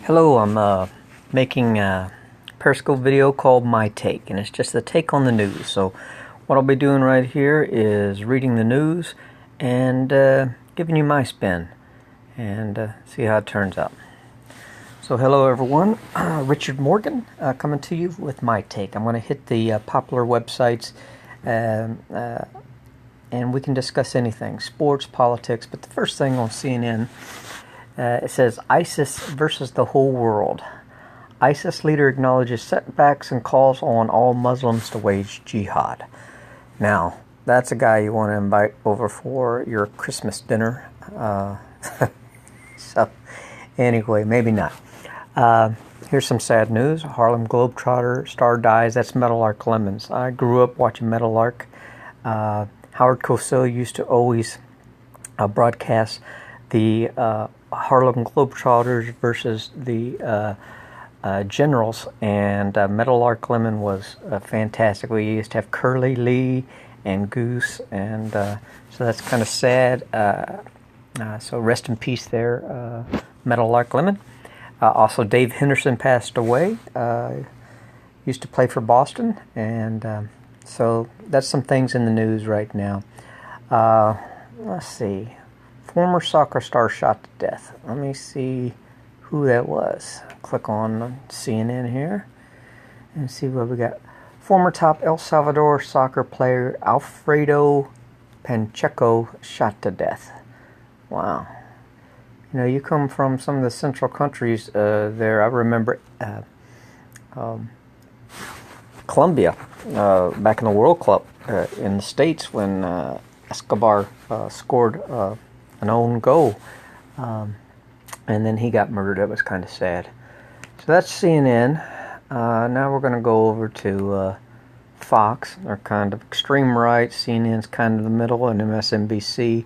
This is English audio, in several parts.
Hello, I'm making a Periscope video called My Take, and it's just a take on the news. So what I'll be doing right here is reading the news and giving you my spin and see how it turns out. So hello everyone, Richard Morgan coming to you with My Take. I'm going to hit the popular websites and we can discuss anything, sports, politics, but the first thing on CNN, it says ISIS versus the whole world. ISIS leader acknowledges setbacks and calls on all Muslims to wage jihad. Now, that's a guy you want to invite over for your Christmas dinner. So, anyway, maybe not. Here's some sad news. Harlem Globetrotter star dies. That's Meadowlark Clemens. I grew up watching Meadowlark. Howard Cosell used to always broadcast the Harlem Globetrotters versus the Generals, and Meadowlark Lemon was fantastic. We used to have Curly Lee and Goose, and so that's kind of sad. So rest in peace there, Meadowlark Lemon. Also, Dave Henderson passed away. Used to play for Boston, and so that's some things in the news right now. Let's see. Former soccer star shot to death. Let me see who that was. Click on CNN here and see what we got. Former top El Salvador soccer player Alfredo Pacheco shot to death. Wow. You know, you come from some of the central countries there. I remember Colombia back in the World Cup in the States when Escobar scored an own goal, and then he got murdered. That was kind of sad. So that's CNN. Now we're going to go over to Fox. They're kind of extreme right. CNN's kind of the middle, and MSNBC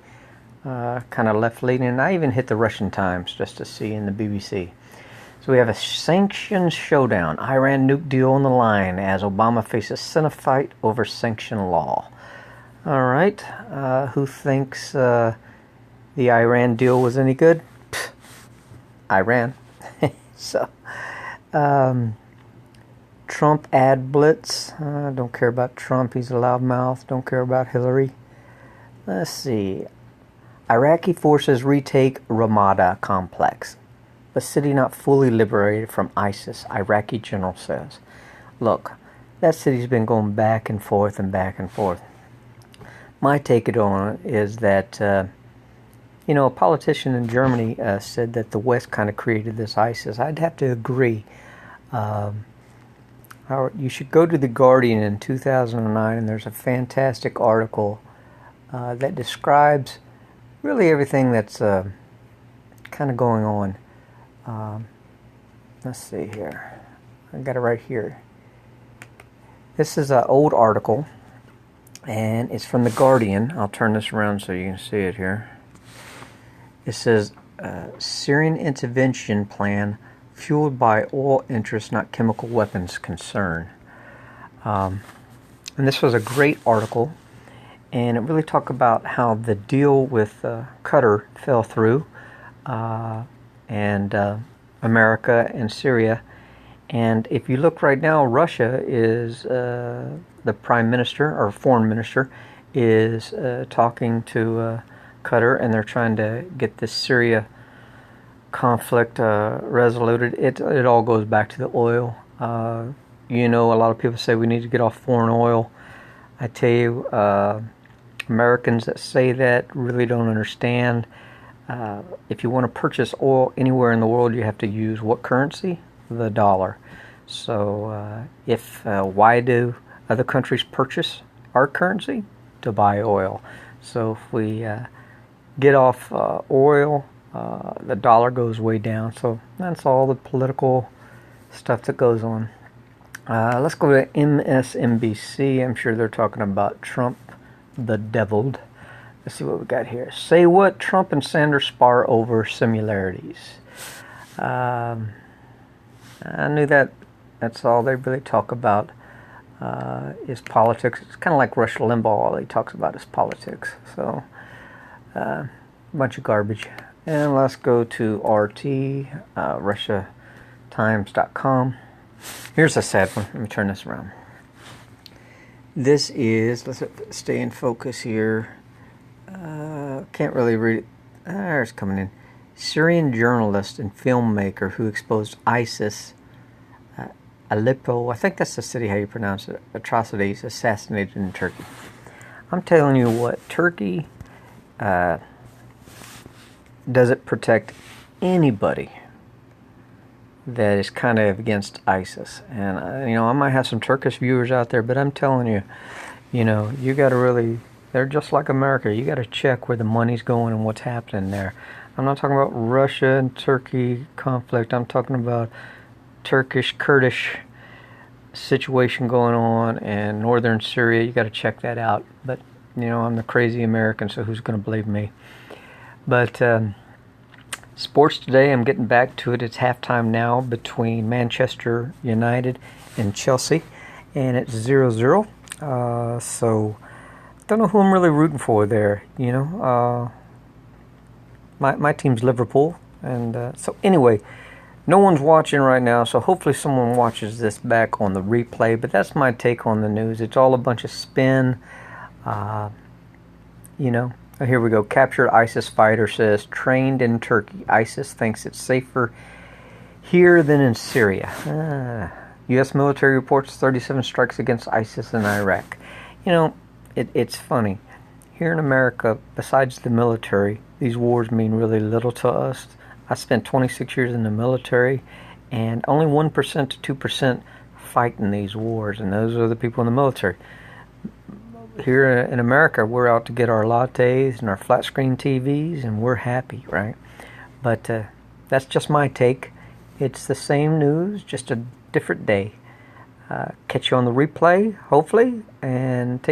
kind of left leaning. And I even hit the Russian Times just to see in the BBC. So we have a sanctions showdown. Iran nuke deal on the line as Obama faces Senate fight over sanction law. All right, who thinks the Iran deal was any good? Pfft, Iran. So, Trump ad blitz. Don't care about Trump. He's a loudmouth. Don't care about Hillary. Let's see. Iraqi forces retake Ramada complex. The city not fully liberated from ISIS, Iraqi general says. Look, that city's been going back and forth and back and forth. My take on it is that you know, a politician in Germany said that the West kind of created this ISIS. I'd have to agree. You should go to The Guardian in 2009, and there's a fantastic article that describes really everything that's kind of going on. Let's see here. I got it right here. This is an old article, and it's from The Guardian. I'll turn this around so you can see it here. It says, Syrian intervention plan fueled by oil interests, not chemical weapons concern. And this was a great article, and it really talked about how the deal with Qatar fell through, and America and Syria. And if you look right now, Russia is, the prime minister or foreign minister is talking to Qatar, and they're trying to get this Syria conflict resoluted. It all goes back to the oil. You know, a lot of people say we need to get off foreign oil. I tell you, Americans that say that really don't understand. If you want to purchase oil anywhere in the world, you have to use what currency? The dollar. So why do other countries purchase our currency? To buy oil. So if we get off oil, the dollar goes way down. So that's all the political stuff that goes on. Let's go to MSNBC. I'm sure they're talking about Trump, the deviled. Let's see what we got here. Say what? Trump and Sanders spar over similarities. I knew that. That's all they really talk about is politics. It's kind of like Rush Limbaugh. All he talks about is politics. So, bunch of garbage. And let's go to RT, Russia Times.com. Here's a sad one. Let me turn this around. This is, let's stay in focus here. Can't really read it. It's coming in. Syrian journalist and filmmaker who exposed ISIS, Aleppo, I think that's the city, how you pronounce it, atrocities, assassinated in Turkey. I'm telling you what, Turkey doesn't protect anybody that is kind of against ISIS. And, I might have some Turkish viewers out there, but I'm telling you, you got to really, they're just like America. You got to check where the money's going and what's happening there. I'm not talking about Russia and Turkey conflict. I'm talking about Turkish-Kurdish situation going on in northern Syria. You got to check that out. But, I'm the crazy American, so who's going to believe me? But sports today, I'm getting back to it. It's halftime now between Manchester United and Chelsea, and it's 0-0. So, don't know who I'm really rooting for there, My team's Liverpool, and so anyway, no one's watching right now, so hopefully someone watches this back on the replay, but that's my take on the news. It's all a bunch of spin, Here we go. Captured ISIS fighter says, trained in Turkey. ISIS thinks it's safer here than in Syria. U.S. military reports 37 strikes against ISIS in Iraq. It's funny. Here in America, besides the military, these wars mean really little to us. I spent 26 years in the military, and only 1% to 2% fight in these wars, and those are the people in the military. Here in America, we're out to get our lattes and our flat screen TVs, and we're happy, right? But that's just my take. It's the same news, just a different day. Catch you on the replay, hopefully, and take